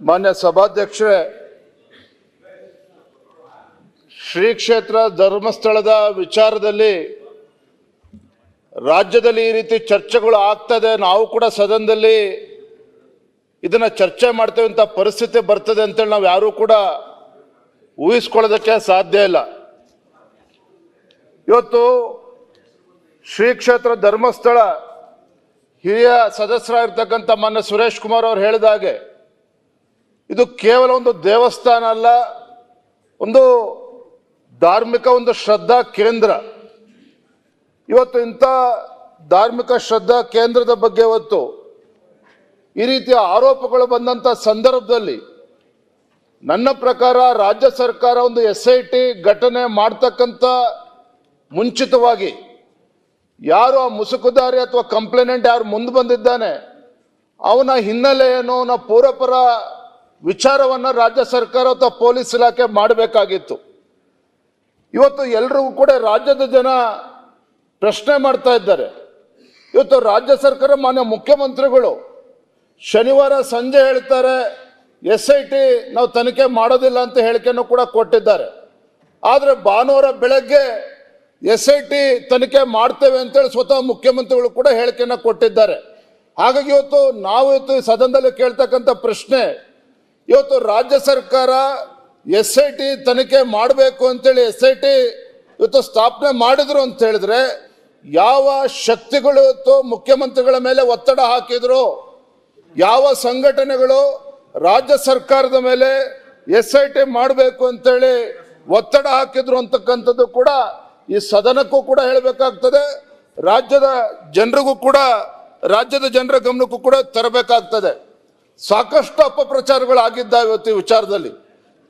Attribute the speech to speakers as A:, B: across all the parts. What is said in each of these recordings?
A: ಮಾನ್ಯ ಸಭಾಧ್ಯಕ್ಷರೇ, ಶ್ರೀ ಕ್ಷೇತ್ರ ಧರ್ಮಸ್ಥಳದ ವಿಚಾರದಲ್ಲಿ ರಾಜ್ಯದಲ್ಲಿ ಈ ರೀತಿ ಚರ್ಚೆಗಳು ಆಗ್ತದೆ, ನಾವು ಕೂಡ ಸದನದಲ್ಲಿ ಇದನ್ನ ಚರ್ಚೆ ಮಾಡ್ತೇವೆ ಅಂತ ಪರಿಸ್ಥಿತಿ ಬರ್ತದೆ ಅಂತೇಳಿ ನಾವು ಯಾರೂ ಕೂಡ ಊಹಿಸ್ಕೊಳ್ಳೋದಕ್ಕೆ ಸಾಧ್ಯ ಇಲ್ಲ. ಇವತ್ತು ಶ್ರೀ ಕ್ಷೇತ್ರ ಧರ್ಮಸ್ಥಳ ಹಿರಿಯ ಸದಸ್ಯರಾಗಿರ್ತಕ್ಕಂಥ ಮಾನ್ಯ ಸುರೇಶ್ ಕುಮಾರ್ ಅವರು ಹೇಳಿದ ಹಾಗೆ ಇದು ಕೇವಲ ಒಂದು ದೇವಸ್ಥಾನ ಅಲ್ಲ, ಒಂದು ಧಾರ್ಮಿಕ ಒಂದು ಶ್ರದ್ಧಾ ಕೇಂದ್ರ. ಇವತ್ತು ಇಂಥ ಧಾರ್ಮಿಕ ಶ್ರದ್ಧಾ ಕೇಂದ್ರದ ಬಗ್ಗೆ ಇವತ್ತು ಈ ರೀತಿಯ ಆರೋಪಗಳು ಬಂದಂಥ ಸಂದರ್ಭದಲ್ಲಿ ನನ್ನ ಪ್ರಕಾರ ರಾಜ್ಯ ಸರ್ಕಾರ ಒಂದು SIT ಘಟನೆ ಮಾಡ್ತಕ್ಕಂಥ ಮುಂಚಿತವಾಗಿ ಯಾರು ಆ ಮುಸುಕುದಾರಿ ಅಥವಾ ಕಂಪ್ಲೇನೆಂಟ್ ಯಾರು ಮುಂದೆ ಬಂದಿದ್ದಾನೆ ಅವನ ಹಿನ್ನೆಲೆ ಏನು, ಅವನ ಪೂರ್ವಪರ ವಿಚಾರವನ್ನು ರಾಜ್ಯ ಸರ್ಕಾರ ಅಥವಾ ಪೊಲೀಸ್ ಇಲಾಖೆ ಮಾಡಬೇಕಾಗಿತ್ತು. ಇವತ್ತು ಎಲ್ರಿಗೂ ಕೂಡ ರಾಜ್ಯದ ಜನ ಪ್ರಶ್ನೆ ಮಾಡ್ತಾ ಇದ್ದಾರೆ. ಇವತ್ತು ರಾಜ್ಯ ಸರ್ಕಾರ ಮಾನ್ಯ ಮುಖ್ಯಮಂತ್ರಿಗಳು ಶನಿವಾರ ಸಂಜೆ ಹೇಳ್ತಾರೆ SIT ನಾವು ತನಿಖೆ ಮಾಡೋದಿಲ್ಲ ಅಂತ ಹೇಳಿಕೆಯನ್ನು ಕೂಡ ಕೊಟ್ಟಿದ್ದಾರೆ. ಆದರೆ ಭಾನುವಾರ ಬೆಳಗ್ಗೆ SIT ತನಿಖೆ ಮಾಡ್ತೇವೆ ಅಂತೇಳಿ ಸ್ವತಃ ಮುಖ್ಯಮಂತ್ರಿಗಳು ಕೂಡ ಹೇಳಿಕೆಯನ್ನು ಕೊಟ್ಟಿದ್ದಾರೆ. ಹಾಗಾಗಿ ಇವತ್ತು ಸದನದಲ್ಲಿ ಕೇಳ್ತಕ್ಕಂಥ ಪ್ರಶ್ನೆ, ಇವತ್ತು ರಾಜ್ಯ ಸರ್ಕಾರ SIT ತನಿಖೆ ಮಾಡಬೇಕು ಅಂತೇಳಿ SIT ಇವತ್ತು ಸ್ಥಾಪನೆ ಮಾಡಿದ್ರು ಅಂತ ಹೇಳಿದ್ರೆ ಯಾವ ಶಕ್ತಿಗಳು ಇವತ್ತು ಮುಖ್ಯಮಂತ್ರಿಗಳ ಮೇಲೆ ಒತ್ತಡ ಹಾಕಿದ್ರು, ಯಾವ ಸಂಘಟನೆಗಳು ರಾಜ್ಯ ಸರ್ಕಾರದ ಮೇಲೆ SIT ಮಾಡಬೇಕು ಅಂತೇಳಿ ಒತ್ತಡ ಹಾಕಿದ್ರು ಅಂತಕ್ಕಂಥದ್ದು ಕೂಡ ಈ ಸದನಕ್ಕೂ ಕೂಡ ಹೇಳಬೇಕಾಗ್ತದೆ, ರಾಜ್ಯದ ಜನರ ಗಮನಕ್ಕೂ ಕೂಡ ತರಬೇಕಾಗ್ತದೆ. ಸಾಕಷ್ಟು ಅಪಪ್ರಚಾರಗಳಾಗಿದ್ದಾವೆ ಇವತ್ತು ಈ ವಿಚಾರದಲ್ಲಿ.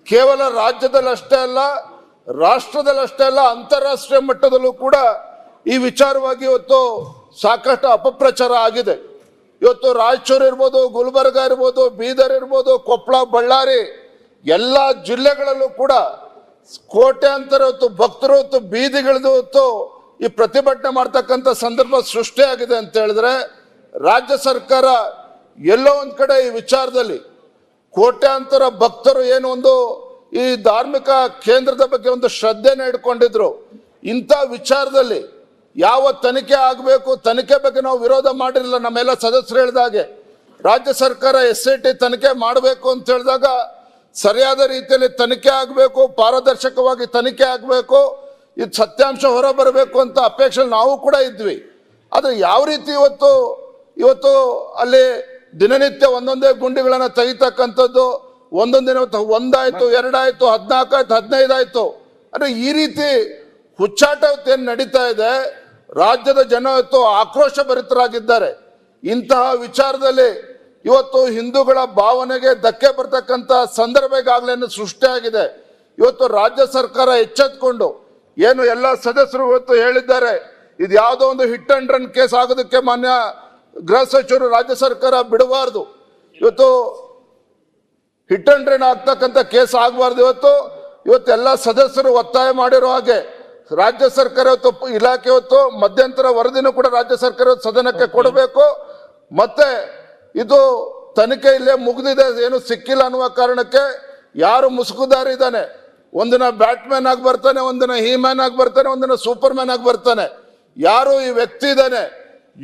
A: ಕೇವಲ ರಾಜ್ಯದಲ್ಲಷ್ಟೇ ಅಲ್ಲ, ರಾಷ್ಟ್ರದಲ್ಲಷ್ಟೇ ಅಲ್ಲ, ಅಂತಾರಾಷ್ಟ್ರೀಯ ಮಟ್ಟದಲ್ಲೂ ಕೂಡ ಈ ವಿಚಾರವಾಗಿ ಇವತ್ತು ಸಾಕಷ್ಟು ಅಪಪ್ರಚಾರ ಆಗಿದೆ. ಇವತ್ತು ರಾಯಚೂರು ಇರ್ಬೋದು, ಗುಲ್ಬರ್ಗ ಇರ್ಬೋದು, ಬೀದರ್ ಇರ್ಬೋದು, ಕೊಪ್ಪಳ, ಬಳ್ಳಾರಿ ಎಲ್ಲ ಜಿಲ್ಲೆಗಳಲ್ಲೂ ಕೂಡ ಕೋಟ್ಯಾಂತರ ಭಕ್ತರು ಬೀದಿಗಿಳಿದು ಈ ಪ್ರತಿಭಟನೆ ಮಾಡ್ತಕ್ಕಂಥ ಸಂದರ್ಭ ಸೃಷ್ಟಿಯಾಗಿದೆ ಅಂತ ಹೇಳಿದ್ರೆ ರಾಜ್ಯ ಸರ್ಕಾರ ಎಲ್ಲೋ ಒಂದ್ ಕಡೆ ಈ ವಿಚಾರದಲ್ಲಿ ಕೋಟ್ಯಾಂತರ ಭಕ್ತರು ಏನು ಒಂದು ಈ ಧಾರ್ಮಿಕ ಕೇಂದ್ರದ ಬಗ್ಗೆ ಒಂದು ಶ್ರದ್ಧೆನ ಇಟ್ಕೊಂಡಿದ್ರು, ಇಂಥ ವಿಚಾರದಲ್ಲಿ ಯಾವ ತನಿಖೆ ಆಗಬೇಕು, ತನಿಖೆ ಬಗ್ಗೆ ನಾವು ವಿರೋಧ ಮಾಡಿರಲಿಲ್ಲ. ನಮ್ಮೆಲ್ಲ ಸದಸ್ಯರು ಹೇಳಿದಾಗೆ ರಾಜ್ಯ ಸರ್ಕಾರ SIT ತನಿಖೆ ಮಾಡಬೇಕು ಅಂತ ಹೇಳಿದಾಗ ಸರಿಯಾದ ರೀತಿಯಲ್ಲಿ ತನಿಖೆ ಆಗಬೇಕು, ಪಾರದರ್ಶಕವಾಗಿ ತನಿಖೆ ಆಗಬೇಕು, ಇದು ಸತ್ಯಾಂಶ ಹೊರ ಬರಬೇಕು ಅಂತ ಅಪೇಕ್ಷೆ ನಾವು ಕೂಡ ಇದ್ವಿ. ಆದರೆ ಯಾವ ರೀತಿ ಇವತ್ತು ಅಲ್ಲಿ ದಿನನಿತ್ಯ ಒಂದೊಂದೇ ಗುಂಡಿಗಳನ್ನು ತೆಗಿತಕ್ಕಂಥದ್ದು, ಒಂದೊಂದು ದಿನ 1 ಆಯ್ತು, 2 ಆಯ್ತು, 14 ಆಯ್ತು, 15 ಆಯ್ತು, ಅಂದರೆ ಈ ರೀತಿ ಹುಚ್ಚಾಟ ಏನು ನಡೀತಾ ಇದೆ. ರಾಜ್ಯದ ಜನ ಆಕ್ರೋಶ ಭರಿತರಾಗಿದ್ದಾರೆ. ಇಂತಹ ವಿಚಾರದಲ್ಲಿ ಇವತ್ತು ಹಿಂದೂಗಳ ಭಾವನೆಗೆ ಧಕ್ಕೆ ಬರ್ತಕ್ಕಂಥ ಸಂದರ್ಭ ಈಗಾಗಲೇ ಸೃಷ್ಟಿಯಾಗಿದೆ. ಇವತ್ತು ರಾಜ್ಯ ಸರ್ಕಾರ ಎಚ್ಚೆತ್ಕೊಂಡು ಏನು ಎಲ್ಲ ಸದಸ್ಯರು ಇವತ್ತು ಹೇಳಿದ್ದಾರೆ, ಇದು ಯಾವುದೋ ಒಂದು ಹಿಟ್ ಅಂಡ್ ರನ್ ಕೇಸ್ ಆಗೋದಕ್ಕೆ ಮಾನ್ಯ ಗೃಹ ಸಚಿವರು ರಾಜ್ಯ ಸರ್ಕಾರ ಬಿಡಬಾರ್ದು. ಇವತ್ತು ಹಿಟ್ ಅಂಡ್ ರನ್ ಆಗ್ತಕ್ಕಂಥ ಕೇಸ್ ಆಗಬಾರ್ದು. ಇವತ್ತು ಎಲ್ಲ ಸದಸ್ಯರು ಒತ್ತಾಯ ಮಾಡಿರೋ ಹಾಗೆ ರಾಜ್ಯ ಸರ್ಕಾರ ಇಲಾಖೆ ಮಧ್ಯಂತರ ವರದಿನೂ ಕೂಡ ರಾಜ್ಯ ಸರ್ಕಾರ ಸದನಕ್ಕೆ ಕೊಡಬೇಕು. ಮತ್ತೆ ಇದು ತನಿಖೆ ಇಲ್ಲೇ ಮುಗಿದಿದೆ, ಏನು ಸಿಕ್ಕಿಲ್ಲ ಅನ್ನುವ ಕಾರಣಕ್ಕೆ ಯಾರು ಮುಸುಕುದಾರಿ ಇದ್ದಾನೆ, ಒಂದಿನ ಬ್ಯಾಟ್ಮ್ಯಾನ್ ಆಗಿ ಬರ್ತಾನೆ, ಒಂದಿನ ಹೀಮ್ಯಾನ್ ಆಗಿ ಬರ್ತಾನೆ, ಒಂದಿನ ಸೂಪರ್ ಮ್ಯಾನ್ ಆಗಿ ಬರ್ತಾನೆ. ಯಾರು ಈ ವ್ಯಕ್ತಿ ಇದ್ದಾನೆ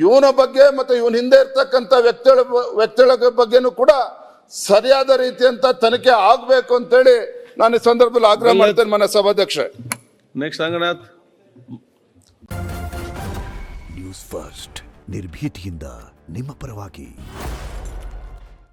A: ಇವನ ಬಗ್ಗೆ ಮತ್ತೆ ಇವನ ಹಿಂದೆ ಇರ್ತಕ್ಕಂಥ ವ್ಯಕ್ತಿಗಳ ಬಗ್ಗೆನೂ ಕೂಡ ಸರಿಯಾದ ರೀತಿಯಂತ ತನಿಖೆ ಆಗಬೇಕು ಅಂತೇಳಿ ನಾನು ಈ ಸಂದರ್ಭದಲ್ಲಿ ಆಗ್ರಹ ಮಾಡ್ತೇನೆ ಮಾನ್ಯ ಸಭಾಧ್ಯಕ್ಷ.
B: ನೆಕ್ಸ್ಟ್ ರಂಗನಾಥ್.
C: ನ್ಯೂಸ್ ಫಸ್ಟ್ ನಿರ್ಭೀತಿಯಿಂದ ನಿಮ್ಮ ಪರವಾಗಿ.